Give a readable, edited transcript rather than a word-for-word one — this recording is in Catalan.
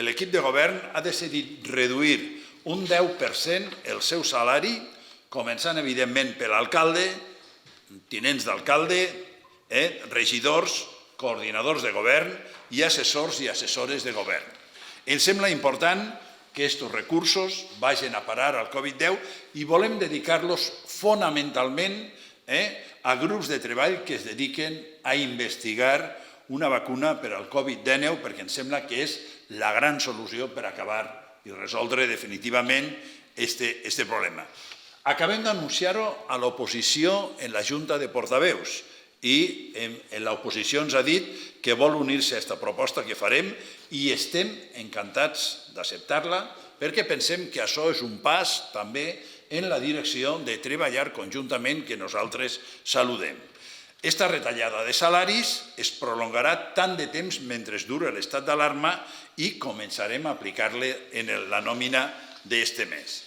l'equip de govern ha decidit reduir un 10% el seu salari, començant, evidentment, per l'alcalde, tinents d'alcalde, regidors, coordinadors de govern i assessors i assessores de govern. Ens sembla important que aquests recursos vagin a parar al Covid-10 i volem dedicar-los fonamentalment a grups de treball que es dediquen a investigar una vacuna per al Covid-19 perquè ens sembla que és la gran solució per acabar i resoldre definitivament aquest problema. Acabem d'anunciar-ho a l'oposició en la Junta de Portaveus i l'oposició ens ha dit que vol unir-se a aquesta proposta que farem i estem encantats d'acceptar-la perquè pensem que això és un pas també en la direcció de treballar conjuntament que nosaltres saludem. Aquesta retallada de salaris es prolongarà tant de temps mentre duri l'estat d'alarma i començarem a aplicar-la en la nòmina d'aquest mes.